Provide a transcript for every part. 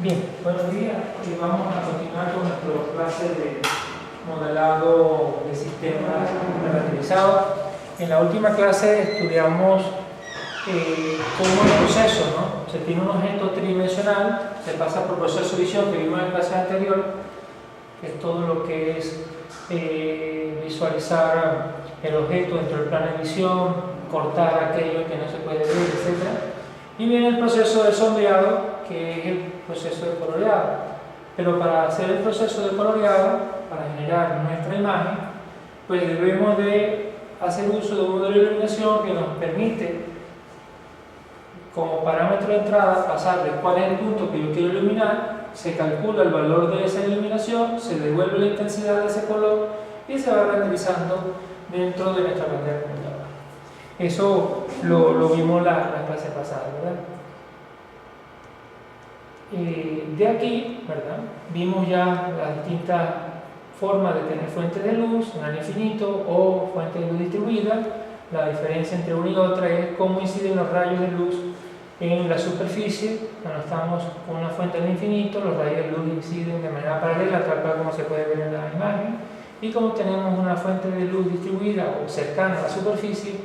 Bien, buenos días. Hoy vamos a continuar con nuestra clase de modelado de sistemas relativizados. En la última clase estudiamos cómo el proceso, ¿no? Se tiene un objeto tridimensional, se pasa por proceso de visión que vimos en la clase anterior, que es todo lo que es visualizar el objeto dentro del plano de visión, cortar aquello que no se puede ver, etc. Y viene el proceso de sombreado, que es el proceso de coloreado. Pero para hacer el proceso de coloreado, para generar nuestra imagen, pues debemos de hacer uso de un modelo de iluminación que nos permite, como parámetro de entrada, pasarle cuál es el punto que yo quiero iluminar, se calcula el valor de esa iluminación, se devuelve la intensidad de ese color y se va renderizando dentro de nuestra pantalla computadora. Eso lo vimos la clase pasada, ¿verdad? De aquí, ¿verdad? Vimos ya las distintas formas de tener fuentes de luz, un infinito o fuente de luz distribuida. La diferencia entre una y otra es cómo inciden los rayos de luz en la superficie. Cuando estamos con una fuente de infinito, los rayos de luz inciden de manera paralela, tal cual como se puede ver en la imagen. Y como tenemos una fuente de luz distribuida o cercana a la superficie,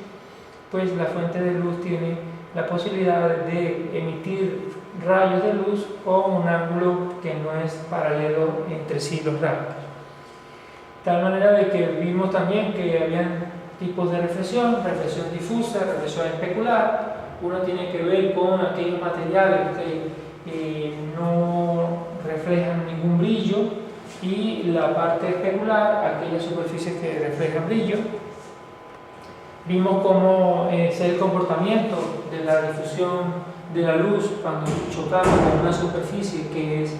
pues la fuente de luz tiene la posibilidad de emitir rayos de luz con un ángulo que no es paralelo entre sí los rayos. De tal manera de que vimos también que habían tipos de reflexión difusa, reflexión especular. Uno tiene que ver con aquellos materiales que no reflejan ningún brillo, y la parte especular, aquellas superficies que reflejan brillo. Vimos cómo es el comportamiento de la difusión de la luz cuando chocamos con una superficie que es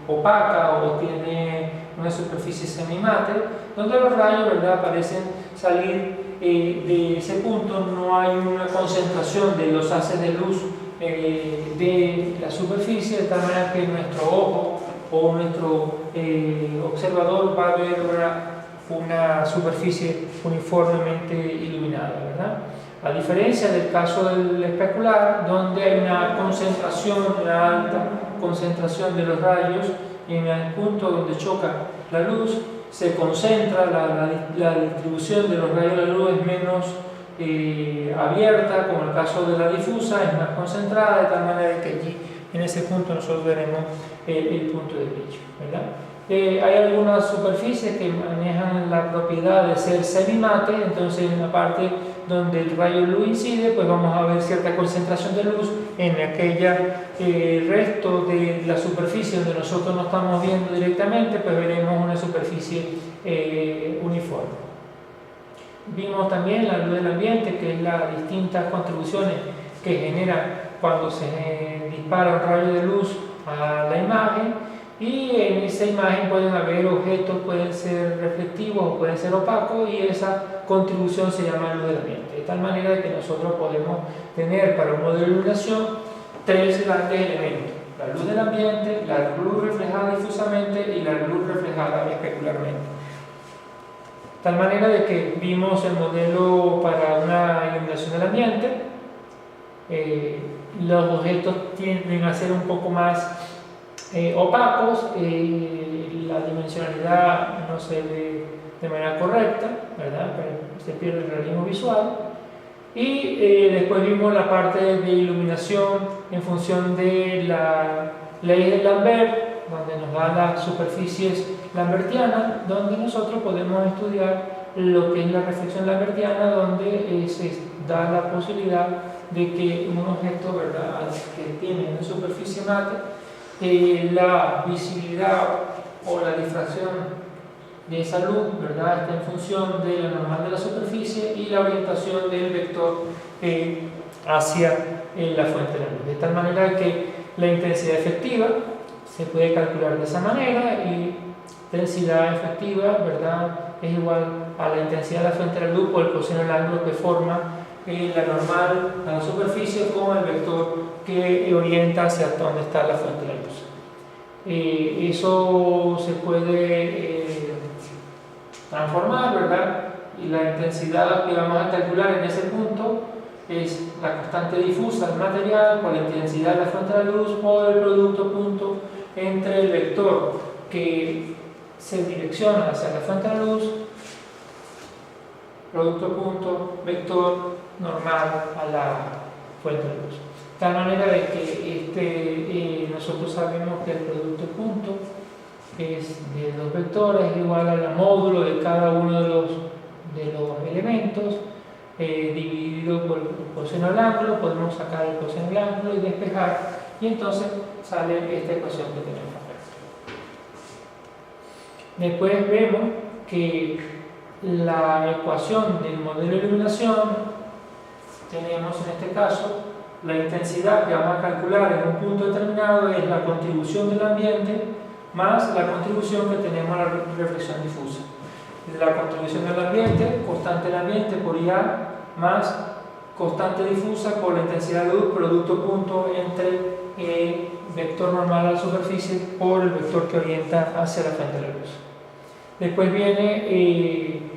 opaca o tiene una superficie semimate, donde los rayos, ¿verdad?, parecen salir de ese punto. No hay una concentración de los haces de luz de la superficie, de tal manera que nuestro ojo o nuestro observador va a ver una superficie uniformemente iluminada, ¿verdad? A diferencia del caso del especular, donde hay una alta concentración de los rayos, en el punto donde choca la luz, se concentra, la distribución de los rayos de la luz es menos abierta, como el caso de la difusa, es más concentrada, de tal manera que allí, en ese punto, nosotros veremos el punto de brillo, ¿verdad? Hay algunas superficies que manejan la propiedad de ser semimate, entonces en la parte donde el rayo de luz incide, pues vamos a ver cierta concentración de luz en aquella resto de la superficie donde nosotros no estamos viendo directamente, pues veremos una superficie uniforme. Vimos también la luz del ambiente, que es las distintas contribuciones que genera cuando se dispara un rayo de luz a la imagen. Y en esa imagen pueden haber objetos, pueden ser reflectivos o pueden ser opacos, y esa contribución se llama luz del ambiente. De tal manera que nosotros podemos tener para un modelo de iluminación tres grandes elementos: la luz del ambiente, la luz reflejada difusamente y la luz reflejada especularmente. De tal manera de que vimos el modelo para una iluminación del ambiente. Los objetos tienden a ser un poco más opacos, la dimensionalidad no se ve de manera correcta, ¿verdad? Pero se pierde el realismo visual. Y después vimos la parte de iluminación en función de la ley de Lambert, donde nos da las superficies lambertianas, donde nosotros podemos estudiar lo que es la reflexión lambertiana, donde se da la posibilidad de que un objeto, ¿verdad?, que tiene una superficie mate, la visibilidad o la difracción de esa luz, ¿verdad?, está en función de la normal de la superficie y la orientación del vector hacia la fuente de la luz. De tal manera que la intensidad efectiva se puede calcular de esa manera, y densidad efectiva, ¿verdad?, es igual a la intensidad de la fuente de la luz por el coseno del ángulo que forma la normal a la superficie con el vector que orienta hacia donde está la fuente de la luz. Eso se puede transformar, ¿verdad? Y la intensidad que vamos a calcular en ese punto es la constante difusa del material por la intensidad de la fuente de la luz por el producto punto entre el vector que se direcciona hacia la fuente de la luz, producto punto, vector normal a la fuente de la luz. De tal manera de que nosotros sabemos que el producto punto es de los vectores igual al módulo de cada uno de los elementos dividido por el coseno del ángulo. Podemos sacar el coseno del ángulo y despejar, y entonces sale esta ecuación que tenemos acá. Después vemos que la ecuación del modelo de iluminación, tenemos en este caso la intensidad que vamos a calcular en un punto determinado es la contribución del ambiente más la contribución que tenemos a la reflexión difusa. La contribución del ambiente, constante del ambiente por IA, más constante difusa por la intensidad de luz, producto punto entre el vector normal a la superficie por el vector que orienta hacia la fuente de la luz. Después viene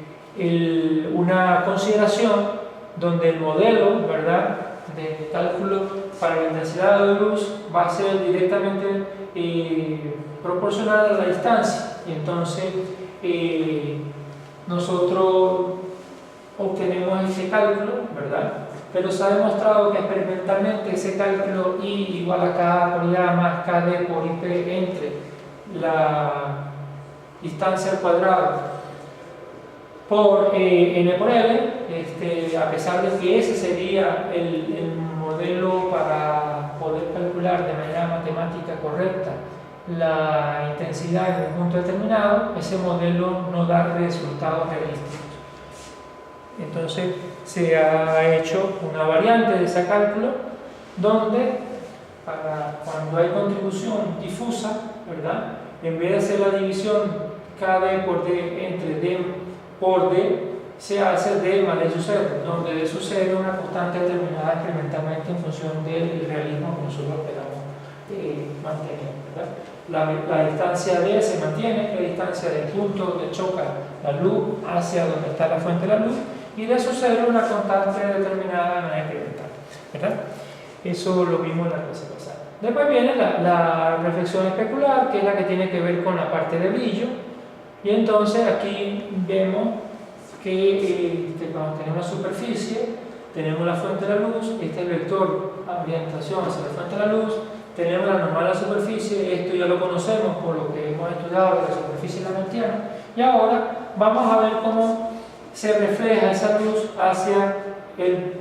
una consideración donde el modelo, ¿verdad?, de cálculo para la intensidad de luz va a ser directamente proporcional a la distancia, y entonces nosotros obtenemos ese cálculo, ¿verdad? Pero se ha demostrado que experimentalmente ese cálculo I igual a K por IA más KD por IP entre la distancia al cuadrado por N por L, a pesar de que ese sería el modelo para poder calcular de manera matemática correcta la intensidad en un punto determinado, ese modelo no da resultados realísticos. Entonces se ha hecho una variante de ese cálculo donde para cuando hay contribución difusa, ¿verdad?, en vez de hacer la división KD por D entre D por D, se hace D más D sub 0, donde D sub 0 es una constante determinada experimentalmente en función del realismo que nosotros esperamos mantener, ¿verdad? La distancia D se mantiene, que es la distancia del punto donde choca la luz hacia donde está la fuente de la luz, y D sub 0 es una constante determinada de manera experimental, ¿verdad? Eso lo vimos en la clase pasada. Después viene la reflexión especular, que es la que tiene que ver con la parte de brillo, y entonces aquí vemos que cuando tenemos la superficie, tenemos la fuente de la luz, este es el vector orientación hacia la fuente de la luz, tenemos la normal a la superficie, esto ya lo conocemos por lo que hemos estudiado de la superficie lamentiana, y ahora vamos a ver cómo se refleja esa luz hacia el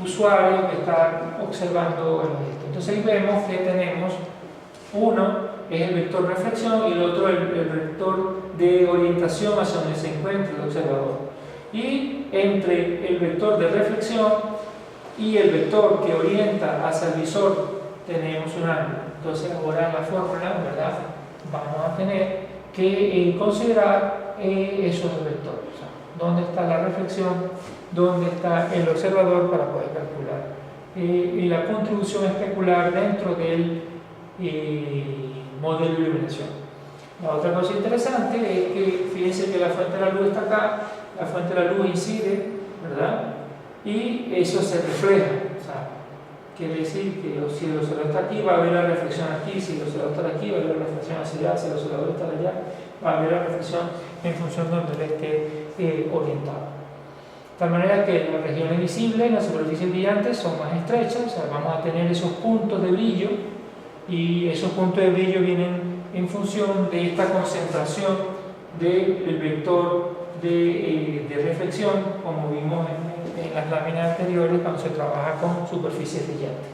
usuario que está observando el objeto. Entonces ahí vemos que tenemos uno es el vector reflexión y el otro el vector de orientación hacia donde se encuentra el observador. Y entre el vector de reflexión y el vector que orienta hacia el visor tenemos un ángulo. Entonces ahora en la fórmula, ¿verdad?, vamos a tener que considerar esos dos vectores. O sea, dónde está la reflexión, dónde está el observador para poder calcular y la contribución especular dentro del modelo de iluminación. La otra cosa interesante es que fíjense que la fuente de la luz está acá, la fuente de la luz incide, ¿verdad?, y eso se refleja. O sea, quiere decir que si el observador está aquí va a haber la reflexión aquí, si el observador está aquí va a haber la reflexión hacia allá, si el observador está allá va a haber la reflexión en función de donde él esté orientado. De tal manera que las regiones visibles en la superficie brillante son más estrechas, o sea, vamos a tener esos puntos de brillo, y esos puntos de brillo vienen en función de esta concentración del vector de reflexión, como vimos en las láminas anteriores cuando se trabaja con superficies brillantes.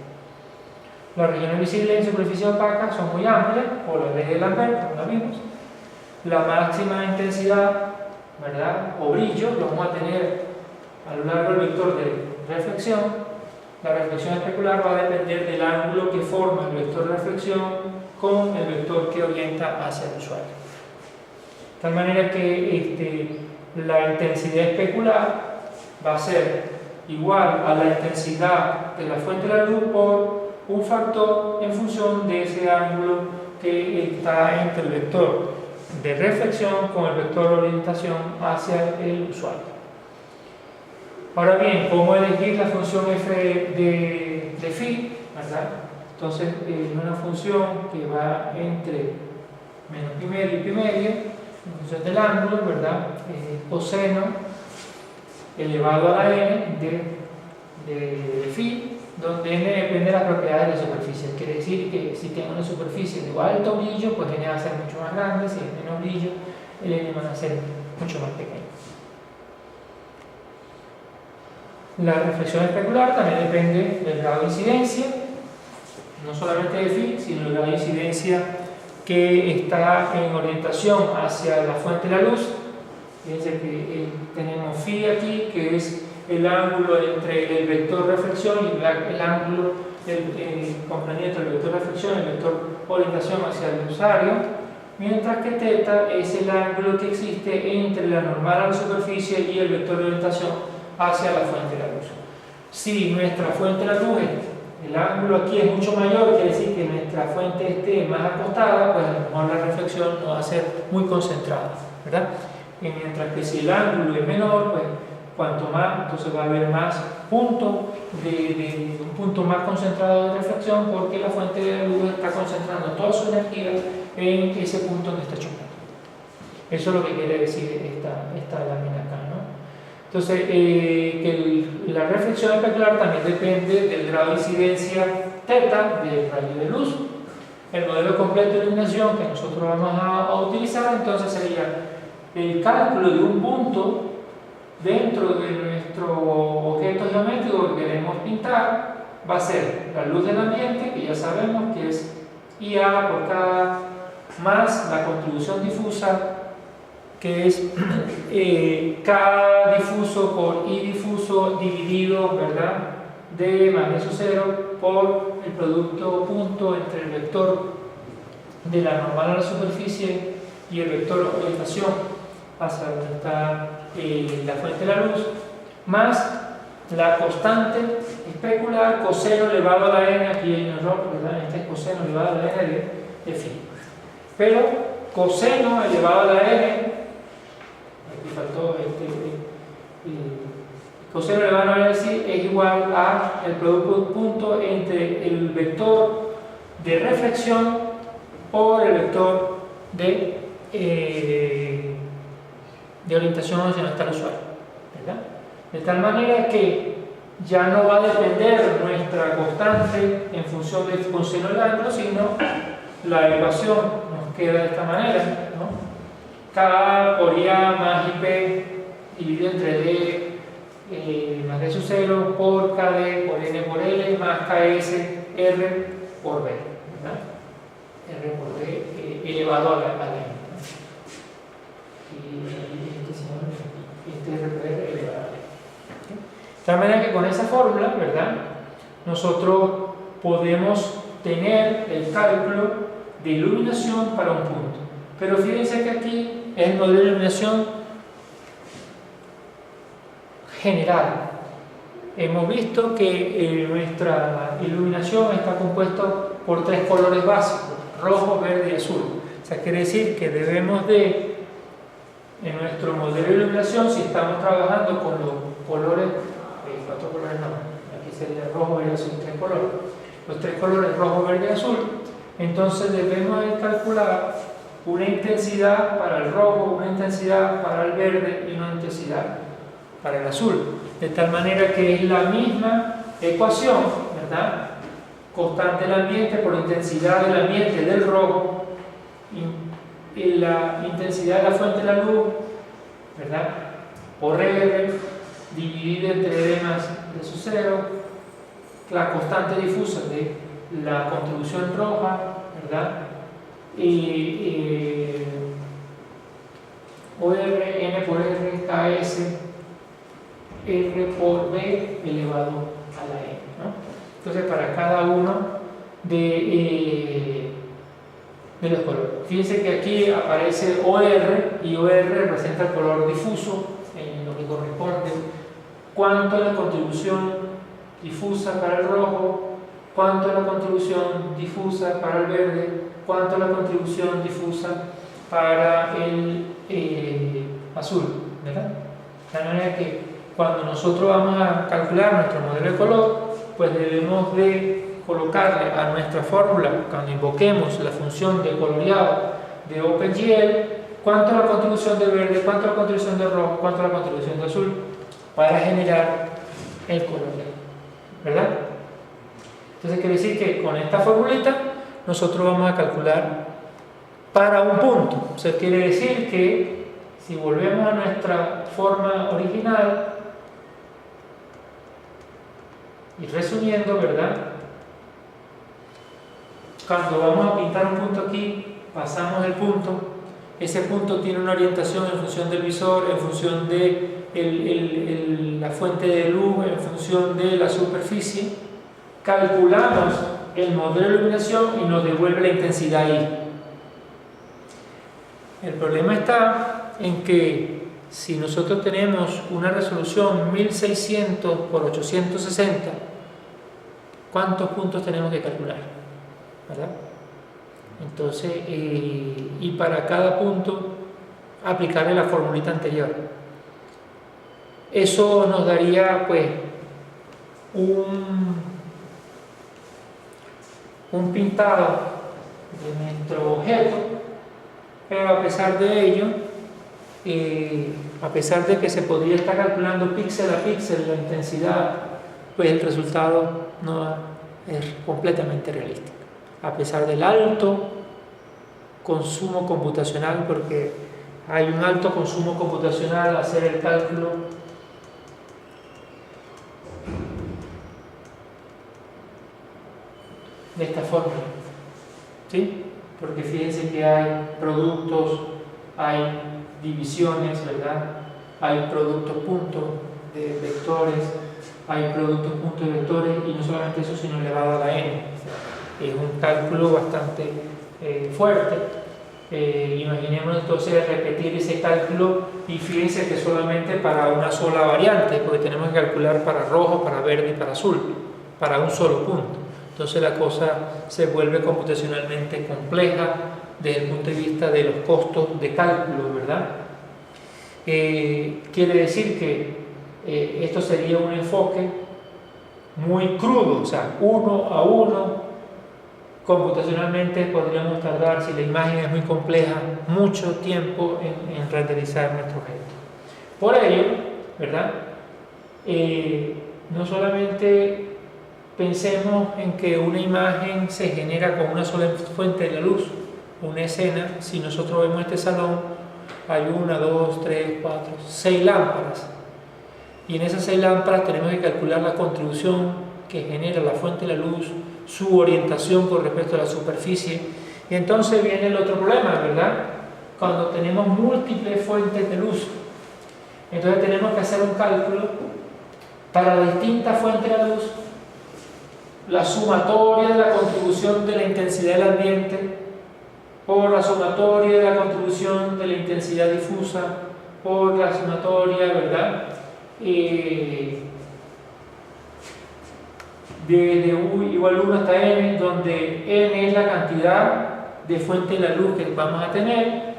Las regiones visibles en superficie opaca son muy amplias, por la ley de Lambert, como la vimos. La máxima intensidad, ¿verdad?, o brillo lo vamos a tener a lo largo del vector de reflexión. La reflexión especular va a depender del ángulo que forma el vector de reflexión con el vector que orienta hacia el usuario. De tal manera que la intensidad especular va a ser igual a la intensidad de la fuente de la luz por un factor en función de ese ángulo que está entre el vector de reflexión con el vector de orientación hacia el usuario. Ahora bien, ¿cómo elegir la función f de phi? ¿Verdad? Entonces, es una función que va entre menos pi medio y pi medio, en función del ángulo, ¿verdad? Coseno elevado a la n de phi, donde n depende de las propiedades de la superficie. Quiere decir que si tengo una superficie de alto brillo, pues n va a ser mucho más grande; si es menos brillo, el n va a ser mucho más pequeño. La reflexión especular también depende del grado de incidencia, no solamente de phi, sino del grado de incidencia que está en orientación hacia la fuente de la luz. Fíjense que tenemos phi aquí, que es el ángulo entre el vector reflexión y el ángulo comprendiendo el vector reflexión y el vector orientación hacia el usuario, mientras que θ es el ángulo que existe entre la normal a la superficie y el vector de orientación hacia la fuente de la luz. Si nuestra fuente de la luz, el ángulo aquí es mucho mayor, quiere decir que nuestra fuente esté más acostada, pues a lo mejor la reflexión no va a ser muy concentrada, ¿verdad? Y mientras que si el ángulo es menor, pues cuanto más, entonces va a haber más puntos un punto más concentrado de reflexión, porque la fuente de la luz está concentrando toda su energía en ese punto donde está chocando. Eso es lo que quiere decir esta lámina acá, ¿no? Entonces, que la reflexión especular también depende del grado de incidencia θ del rayo de luz. El modelo completo de iluminación que nosotros vamos a utilizar, entonces, sería el cálculo de un punto dentro de nuestro objeto geométrico que queremos pintar. Va a ser la luz del ambiente, que ya sabemos que es IA por K, más la contribución difusa, que es K difuso por I difuso dividido, ¿verdad?, de magnesio cero por el producto punto entre el vector de la normal a la superficie y el vector orientación hacia donde está la fuente de la luz, más la constante especular coseno elevado a la n. Aquí hay un error, ¿verdad? Este es coseno elevado a la n de phi. Pero coseno elevado a la n, faltó coseno elevado a la n es igual a el producto punto entre el vector de reflexión por el vector de orientación hacia donde está el usuario, ¿verdad? De tal manera que ya no va a depender nuestra constante en función del coseno del ángulo, sino la ecuación nos queda de esta manera, ¿no? K por IA más IP dividido entre D magnesio cero por KD por N por L más KS R por B, ¿verdad? R por D elevado a la N. Y este R por R elevado a la N. De tal manera que con esa fórmula, ¿verdad?, nosotros podemos tener el cálculo de iluminación para un punto. Pero fíjense que aquí es el modelo de iluminación general. Hemos visto que nuestra iluminación está compuesta por 3 colores básicos: rojo, verde y azul. O sea, quiere decir que debemos de, en nuestro modelo de iluminación, si estamos trabajando con los colores, 4 colores no, aquí sería rojo, verde y azul, 3 colores. Los 3 colores rojo, verde y azul, entonces debemos de calcular una intensidad para el rojo, una intensidad para el verde y una intensidad para el azul, de tal manera que es la misma ecuación, ¿verdad? Constante del ambiente por intensidad del ambiente del rojo y la intensidad de la fuente de la luz, ¿verdad?, por R dividida entre D más de su cero, la constante difusa de la contribución roja, ¿verdad?, y OR, N por R, KS, R por B elevado a la N, ¿no? Entonces, para cada uno de los colores. Fíjense que aquí aparece OR, y OR representa el color difuso, en lo que corresponde. ¿Cuánto es la contribución difusa para el rojo? ¿Cuánto es la contribución difusa para el verde? ¿Cuánto es la contribución difusa para el azul? ¿Verdad? De manera que cuando nosotros vamos a calcular nuestro modelo de color, pues debemos de colocarle a nuestra fórmula, cuando invoquemos la función de coloreado de OpenGL, cuánto es la contribución de verde, cuánto es la contribución de rojo, cuánto es la contribución de azul, para generar el color, ¿verdad? Entonces quiere decir que con esta formulita nosotros vamos a calcular para un punto. O sea, quiere decir que si volvemos a nuestra forma original y resumiendo, ¿verdad? Cuando vamos a pintar un punto aquí, pasamos el punto, ese punto tiene una orientación en función del visor, en función de la fuente de luz, en función de la superficie, calculamos el modelo de iluminación y nos devuelve la intensidad ahí. El problema está en que si nosotros tenemos una resolución 1600 por 860, ¿cuántos puntos tenemos que calcular? ¿Verdad? Entonces, y para cada punto aplicarle la formulita anterior. Eso nos daría pues un pintado de nuestro objeto, pero a pesar de ello, a pesar de que se podría estar calculando píxel a píxel la intensidad, pues el resultado no es completamente realista, a pesar del alto consumo computacional, porque hay un alto consumo computacional al hacer el cálculo de esta fórmula, ¿sí? Porque fíjense que hay productos, hay divisiones, ¿verdad? Hay productos puntos de vectores, hay productos puntos de vectores, y no solamente eso, sino elevado a la n. Es un cálculo bastante fuerte. Imaginemos entonces repetir ese cálculo, y fíjense que solamente para una sola variante, porque tenemos que calcular para rojo, para verde y para azul, para un solo punto. Entonces la cosa se vuelve computacionalmente compleja desde el punto de vista de los costos de cálculo, ¿verdad? Quiere decir que esto sería un enfoque muy crudo, o sea, uno a uno. Computacionalmente podríamos tardar, si la imagen es muy compleja, mucho tiempo en renderizar nuestro objeto. Por ello, ¿verdad? No solamente pensemos en que una imagen se genera con una sola fuente de la luz, una escena. Si nosotros vemos este salón, hay 1, 2, 3, 4, 6 lámparas, y en esas 6 lámparas tenemos que calcular la contribución que genera la fuente de la luz, su orientación con respecto a la superficie. Y entonces viene el otro problema, ¿verdad? Cuando tenemos múltiples fuentes de luz, entonces tenemos que hacer un cálculo para distintas fuentes de la luz, la sumatoria de la contribución de la intensidad del ambiente por la sumatoria de la contribución de la intensidad difusa por la sumatoria, ¿verdad? De U igual 1 hasta n, donde n es la cantidad de fuente de la luz que vamos a tener,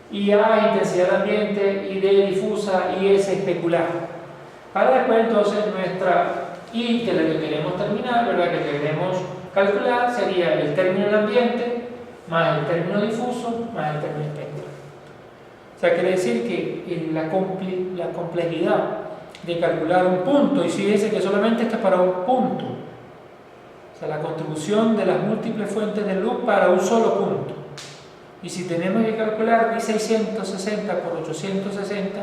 y A es intensidad del ambiente, y D difusa, y S especular. Para después entonces nuestra I, que es la que queremos terminar, ¿verdad? Que queremos calcular, sería el término del ambiente más el término difuso más el término espectral. O sea, quiere decir que la complejidad de calcular un punto, y fíjense que solamente está para un punto, o sea, la contribución de las múltiples fuentes de luz para un solo punto. Y si tenemos que calcular 1660 por 860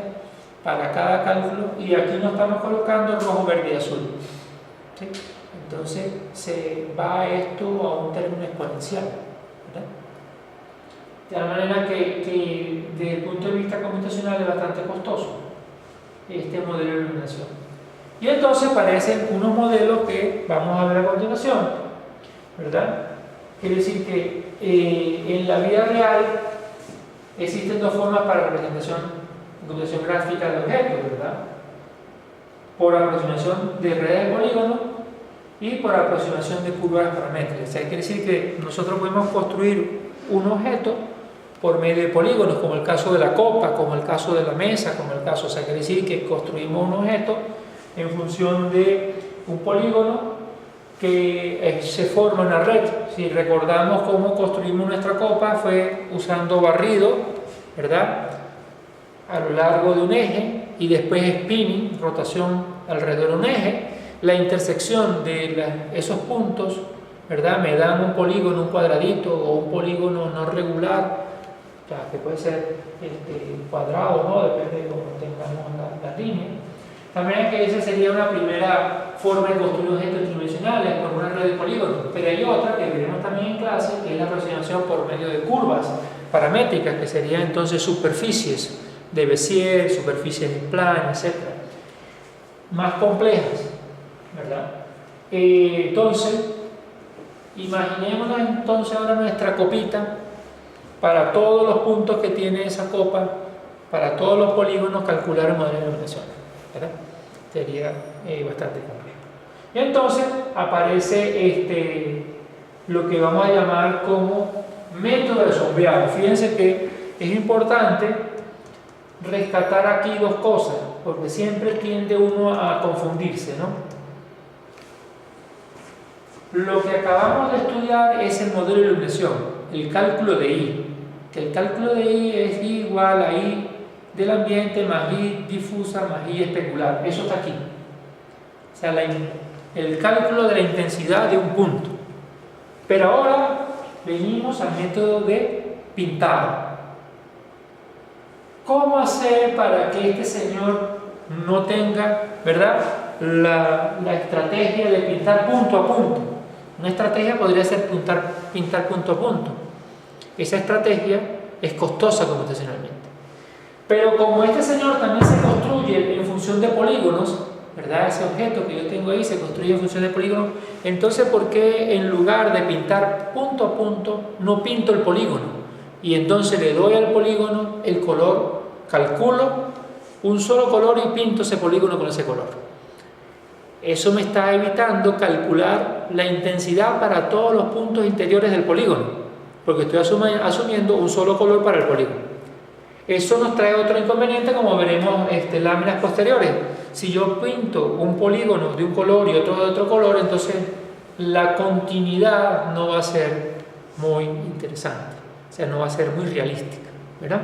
para cada cálculo, y aquí nos estamos colocando rojo, verde y azul, ¿sí? Entonces se va esto a un término exponencial, ¿verdad? De tal manera que desde el punto de vista computacional es bastante costoso este modelo de iluminación. Y entonces aparecen unos modelos que vamos a ver a continuación, ¿verdad? Quiere decir que en la vida real existen dos formas para representación, computación gráfica de objetos, ¿verdad? Por aproximación de redes de polígonos y por aproximación de curvas paramétricas. O sea, quiere decir que nosotros podemos construir un objeto por medio de polígonos, como el caso de la copa, como el caso de la mesa, como el caso, o sea, quiere decir que construimos un objeto en función de un polígono que se forma una red. Si recordamos cómo construimos nuestra copa, fue usando barrido, ¿verdad?, a lo largo de un eje, y después spinning, rotación alrededor de un eje. La intersección de esos puntos, ¿verdad?, me dan un polígono, un cuadradito o un polígono no regular, o sea, que puede ser cuadrado, ¿no?, depende de cómo tengamos la línea. También es que esa sería una primera forma de construir objetos tridimensionales por una red de polígonos, pero hay otra que veremos también en clase, que es la aproximación por medio de curvas paramétricas, que serían entonces superficies de Bézier, superficies de Planck, etc. Más complejas, ¿verdad? Entonces, imaginémonos entonces ahora nuestra copita, para todos los puntos que tiene esa copa, para todos los polígonos, calcular el modelo de iluminación, ¿verdad? Sería bastante complejo. Y entonces aparece lo que vamos a llamar como método de sombreado. Fíjense que es importante rescatar aquí dos cosas, porque siempre tiende uno a confundirse, ¿no? Lo que acabamos de estudiar es el modelo de iluminación, el cálculo de I, que el cálculo de I es I igual a I del ambiente más I difusa más I especular. Eso está aquí. O sea, el cálculo de la intensidad de un punto. Pero ahora venimos al método de pintado. ¿Cómo hacer para que este señor no tenga, ¿verdad?, la estrategia de pintar punto a punto? Una estrategia podría ser pintar punto a punto. Esa estrategia es costosa computacionalmente. Pero como este señor también se construye en función de polígonos, ¿verdad?, ese objeto que yo tengo ahí se construye en función de polígonos, entonces ¿por qué en lugar de pintar punto a punto no pinto el polígono? Y entonces le doy al polígono el color, calculo un solo color y pinto ese polígono con ese color. Eso me está evitando calcular la intensidad para todos los puntos interiores del polígono, porque estoy asumiendo un solo color para el polígono. Eso nos trae otro inconveniente, como veremos en láminas posteriores. Si yo pinto un polígono de un color y otro de otro color, entonces la continuidad no va a ser muy interesante, o sea, no va a ser muy realística, ¿verdad?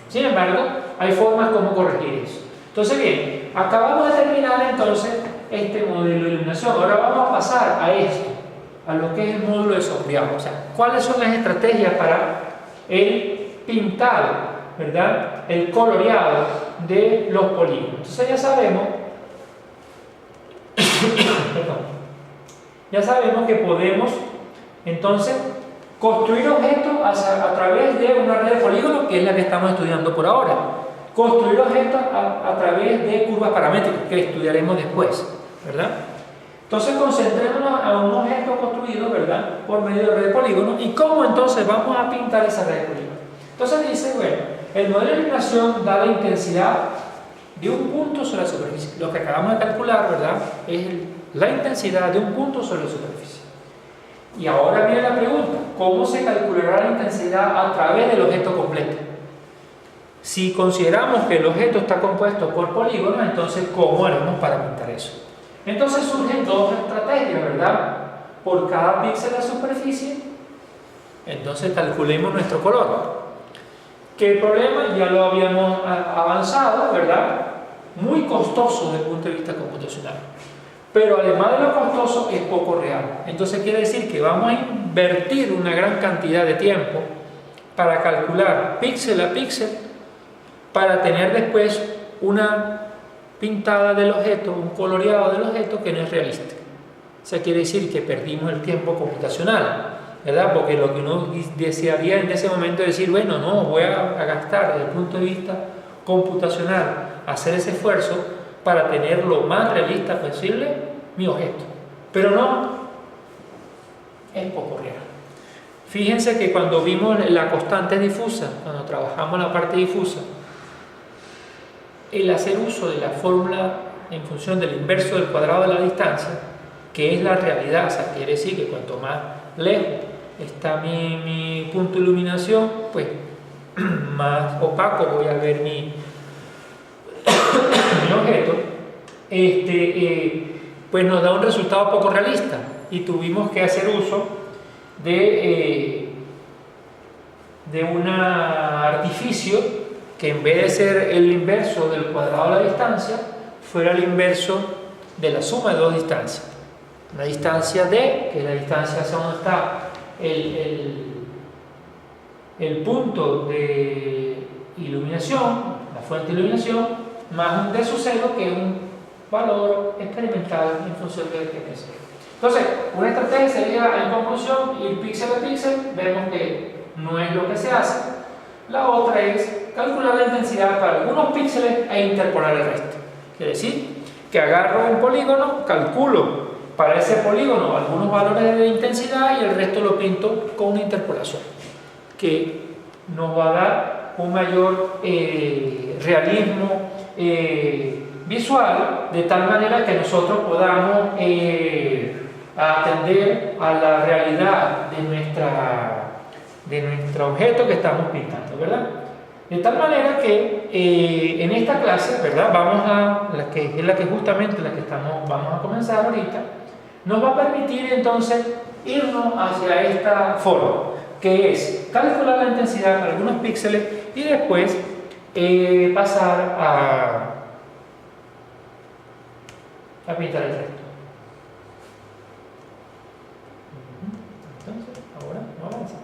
Sin embargo, hay formas como corregir eso. Entonces, bien, acabamos de terminar entonces este modelo de iluminación. Ahora vamos a pasar a esto, a lo que es el módulo de sombreado. O sea, ¿cuáles son las estrategias para el pintado, ¿verdad?, el coloreado de los polígonos? Entonces ya sabemos ya sabemos que podemos entonces construir objetos a través de una red de polígonos, que es la que estamos estudiando por ahora. Construir objetos a través de curvas paramétricas, que estudiaremos después, ¿verdad? Entonces concentrémonos a un objeto construido, ¿verdad?, por medio de red de polígonos. ¿Y cómo entonces vamos a pintar esa red de polígonos? Entonces dice, bueno, el modelo de iluminación da la intensidad de un punto sobre la superficie. Lo que acabamos de calcular, ¿verdad?, es la intensidad de un punto sobre la superficie. Y ahora viene la pregunta, ¿cómo se calculará la intensidad a través del objeto completo? Si consideramos que el objeto está compuesto por polígonos, entonces ¿cómo haremos para pintar eso? Entonces surgen dos estrategias, ¿verdad? Por cada píxel de la superficie, entonces calculemos nuestro color. Que el problema ya lo habíamos avanzado, ¿verdad? Muy costoso desde el punto de vista computacional. Pero además de lo costoso, es poco real. Entonces quiere decir que vamos a invertir una gran cantidad de tiempo para calcular píxel a píxel, para tener después una pintada del objeto, un coloreado del objeto que no es realista. O sea, quiere decir que perdimos el tiempo computacional, ¿verdad? Porque lo que uno desearía en ese momento es decir, bueno, no, voy a gastar desde el punto de vista computacional, hacer ese esfuerzo para tener lo más realista posible mi objeto. Pero no, es poco real. Fíjense que cuando vimos la constante difusa, cuando trabajamos la parte difusa, el hacer uso de la fórmula en función del inverso del cuadrado de la distancia, que es la realidad, o sea, quiere decir que cuanto más lejos está mi punto de iluminación, pues más opaco voy a ver mi objeto, pues nos da un resultado poco realista y tuvimos que hacer uso de un artificio que en vez de ser el inverso del cuadrado de la distancia, fuera el inverso de la suma de dos distancias. Una distancia D, que es la distancia hacia donde está el punto de iluminación, la fuente de iluminación, más un D sub 0, que es un valor experimental en función del TPC. Entonces, una estrategia sería, en conclusión, ir píxel a píxel. Vemos que no es lo que se hace. La otra es calcular la intensidad para algunos píxeles e interpolar el resto. Quiere decir que agarro un polígono, calculo para ese polígono algunos valores de intensidad y el resto lo pinto con una interpolación, que nos va a dar un mayor realismo visual, de tal manera que nosotros podamos atender a la realidad de nuestro objeto que estamos pintando, ¿verdad? De tal manera que en esta clase, ¿verdad? Vamos a, es la que justamente la que vamos a comenzar ahorita, nos va a permitir entonces irnos hacia esta forma, que es calcular la intensidad de algunos píxeles y después pasar a pintar el resto. Entonces, ahora vamos a avanzar.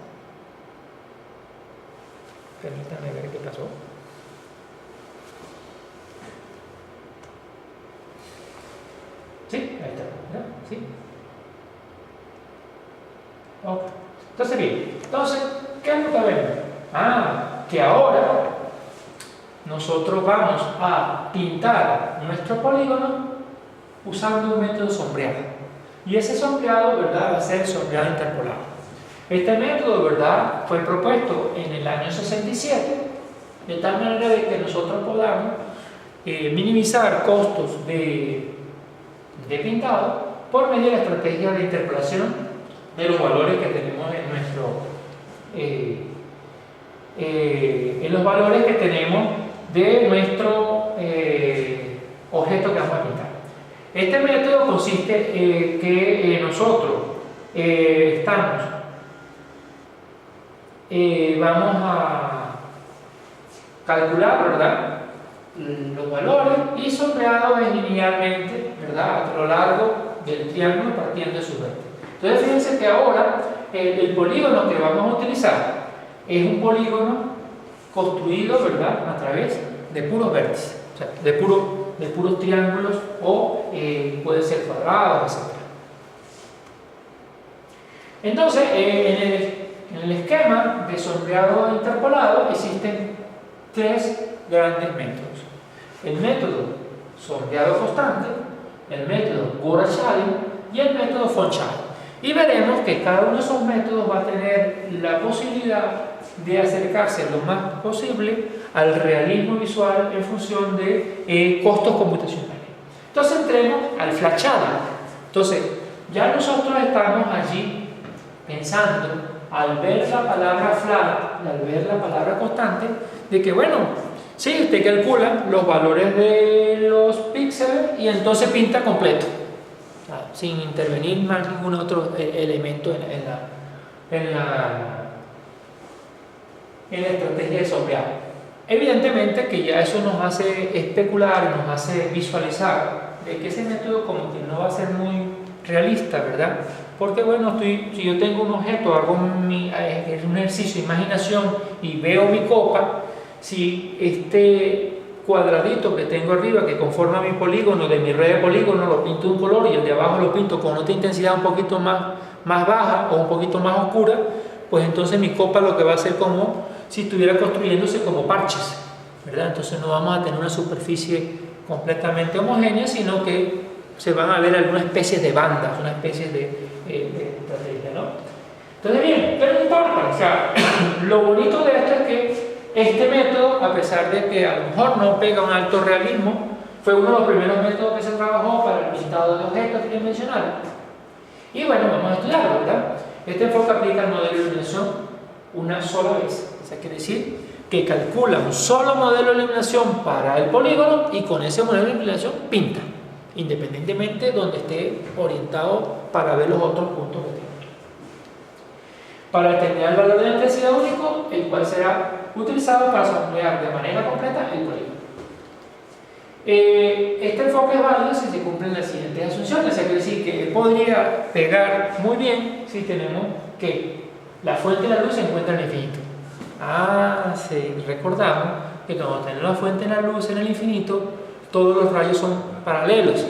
Permítanme ver qué pasó. ¿Sí? Ahí está, ¿verdad? ¿Sí? Ok. Entonces, bien. ¿Qué es lo que vemos? Que ahora nosotros vamos a pintar nuestro polígono usando un método sombreado. Y ese sombreado, ¿verdad?, va a ser sombreado interpolado. Este método, ¿verdad?, fue propuesto en el año 67, de tal manera de que nosotros podamos minimizar costos de pintado por medio de la estrategia de interpolación de los valores que tenemos en los valores que tenemos de nuestro objeto que vamos a pintar. Este método consiste en que nosotros vamos a calcular, ¿verdad?, los valores y sombreado es linealmente, ¿verdad?, a lo largo del triángulo partiendo de su vértice. Entonces fíjense que ahora el polígono que vamos a utilizar es un polígono construido, ¿verdad?, a través de puros vértices, o sea, de puros triángulos o puede ser cuadrados, etc. Entonces, en el esquema de sombreado interpolado existen tres grandes métodos: el método sombreado constante, el método Gora-Schading y el método von Schading. Y veremos que cada uno de esos métodos va a tener la posibilidad de acercarse lo más posible al realismo visual en función de costos computacionales. Entonces entremos al flat shading. Entonces, ya nosotros estamos allí pensando, al ver la palabra flat, al ver la palabra constante, de que bueno, sí, usted calcula los valores de los píxeles y entonces pinta completo, sin intervenir más ningún otro elemento en la estrategia de sombreado. Evidentemente que ya eso nos hace especular, nos hace visualizar de que ese método como que no va a ser muy realista, ¿verdad? Porque bueno, si yo tengo un objeto, hago un ejercicio de imaginación y veo mi copa, si este cuadradito que tengo arriba que conforma mi polígono, de mi red de polígonos, lo pinto de un color y el de abajo lo pinto con otra intensidad un poquito más baja o un poquito más oscura, pues entonces mi copa lo que va a ser como si estuviera construyéndose como parches, ¿verdad? Entonces no vamos a tener una superficie completamente homogénea, sino que se van a ver algunas especies de bandas, una especie de estrategia, ¿no? Entonces bien, pero no importa, o sea, lo bonito de esto es que este método, a pesar de que a lo mejor no pega un alto realismo, fue uno de los primeros métodos que se trabajó para el pintado de objetos tridimensionales. Y bueno, vamos a estudiarlo, ¿verdad? Este enfoque aplica el modelo de iluminación una sola vez. O sea, quiere decir que calcula un solo modelo de iluminación para el polígono y con ese modelo de iluminación pinta, independientemente de donde esté orientado para ver los otros puntos que tiene. Para determinar el valor de la intensidad único, el cual será utilizado para sombrear de manera completa el polígono. Este enfoque es válido si se cumplen las siguientes asunciones, o sea, quiere decir que podría pegar muy bien si tenemos que la fuente de la luz se encuentra en el infinito. Sí, recordamos que cuando tenemos la fuente de la luz en el infinito, todos los rayos son paralelos,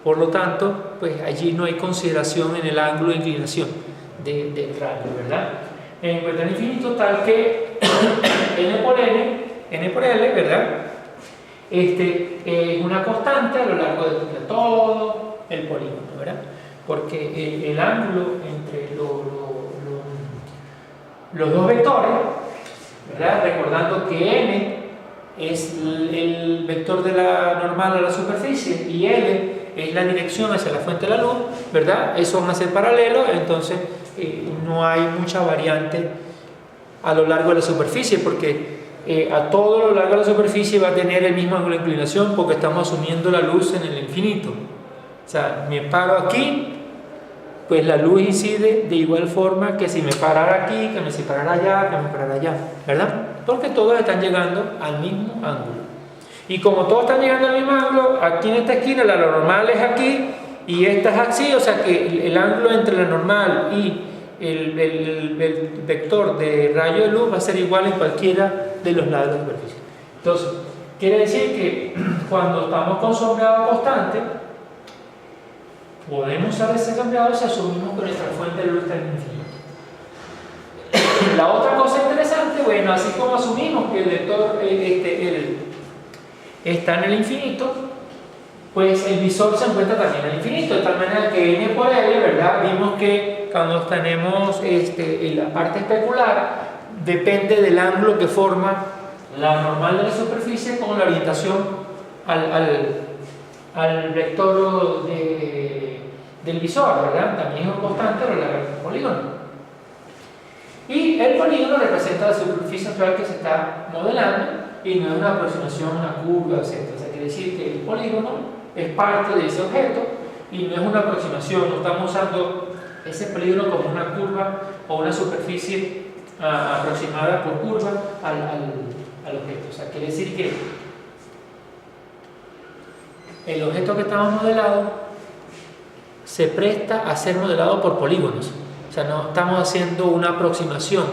por lo tanto, pues allí no hay consideración en el ángulo de inclinación del rayo, ¿verdad? Encuentra el infinito tal que n por L, ¿verdad? Es una constante a lo largo de todo el polígono, ¿verdad? Porque el ángulo entre los dos vectores, ¿verdad? Recordando que n es el vector de la normal a la superficie y L es la dirección hacia la fuente de la luz, ¿verdad? Esos van a ser paralelos, entonces no hay mucha variante a lo largo de la superficie, porque a todo lo largo de la superficie va a tener el mismo ángulo de inclinación, porque estamos asumiendo la luz en el infinito. O sea, me paro aquí, pues la luz incide de igual forma que si me parara aquí, que me separara allá, que me parara allá, ¿verdad? Porque todos están llegando al mismo ángulo. Y como todos están llegando al mismo ángulo, aquí en esta esquina la normal es aquí y esta es así, o sea que el ángulo entre la normal y el vector de rayo de luz va a ser igual en cualquiera de los lados de la superficie. Entonces, quiere decir que cuando estamos con sombreado constante, podemos usar ese sombreado si asumimos que nuestra fuente de luz está en el infinito. La otra cosa interesante, bueno, así como asumimos que el vector está en el infinito, pues el visor se encuentra también en el infinito, de tal manera que n por L, ¿verdad? Vimos que cuando tenemos en la parte especular, depende del ángulo que forma la normal de la superficie con la orientación al vector del visor, ¿verdad? También es una constante a lo largo del polígono. Y el polígono representa la superficie actual que se está modelando y no es una aproximación, una curva, etc. O sea, quiere decir que el polígono es parte de ese objeto y no es una aproximación, no estamos usando ese polígono como una curva o una superficie aproximada por curva al objeto. O sea, quiere decir que el objeto que estamos modelando se presta a ser modelado por polígonos. O sea, no estamos haciendo una aproximación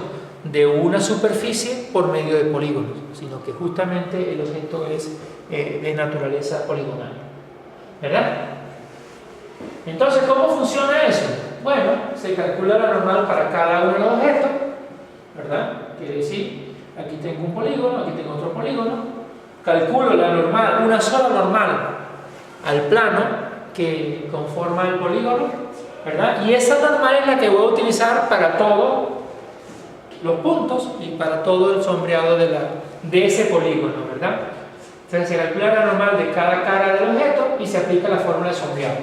de una superficie por medio de polígonos, sino que justamente el objeto es de naturaleza poligonal, ¿verdad? Entonces, ¿cómo funciona eso? Bueno, se calcula la normal para cada uno de los objetos, ¿verdad? Quiere decir, aquí tengo un polígono, aquí tengo otro polígono, calculo la normal, una sola normal al plano que conforma el polígono, ¿verdad? Y esa normal es la que voy a utilizar para todos los puntos y para todo el sombreado de ese polígono, ¿verdad? Entonces se calcula la normal de cada cara del objeto y se aplica la fórmula de sombreado.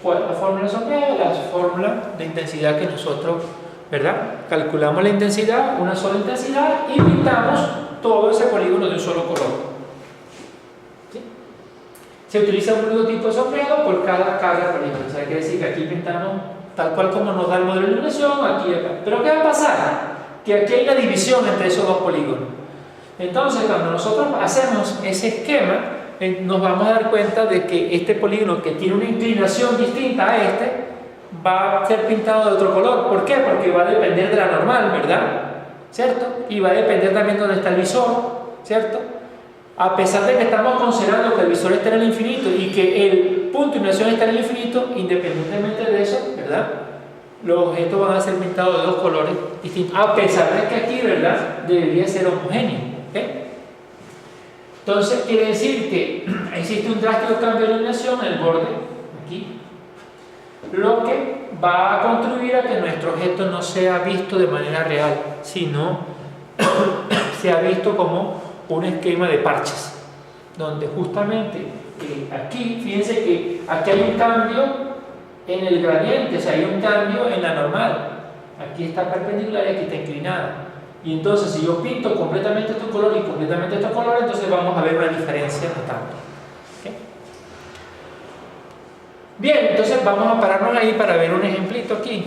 ¿Cuál es la fórmula de sombreado? La fórmula de intensidad que nosotros, ¿verdad? Calculamos la intensidad, una sola intensidad, y pintamos todo ese polígono de un solo color. ¿Sí? Se utiliza un único tipo de sombreado por cada cara del polígono. O sea, quiere decir que aquí pintamos tal cual como nos da el modelo de iluminación, aquí y acá. Pero ¿qué va a pasar? Que aquí hay una división entre esos dos polígonos. Entonces, cuando nosotros hacemos ese esquema, nos vamos a dar cuenta de que este polígono, que tiene una inclinación distinta a este, va a ser pintado de otro color. ¿Por qué? Porque va a depender de la normal, ¿verdad? ¿Cierto? Y va a depender también de dónde está el visor, ¿cierto? A pesar de que estamos considerando que el visor está en el infinito y que el punto de iluminación está en el infinito, independientemente de eso, ¿verdad? Los objetos van a ser pintados de dos colores distintos, a pesar de que aquí, ¿verdad?, debería ser homogéneo. ¿Okay? Entonces, quiere decir que existe un drástico cambio de iluminación en el borde, aquí, lo que va a contribuir a que nuestro objeto no sea visto de manera real, sino sea visto como un esquema de parches, donde justamente aquí, fíjense que aquí hay un cambio en el gradiente, o sea, hay un cambio en la normal. Aquí está perpendicular y aquí está inclinada. Y entonces si yo pinto completamente este color y completamente este color, entonces vamos a ver una diferencia notable. ¿Okay? Bien, entonces vamos a pararnos ahí para ver un ejemplito aquí.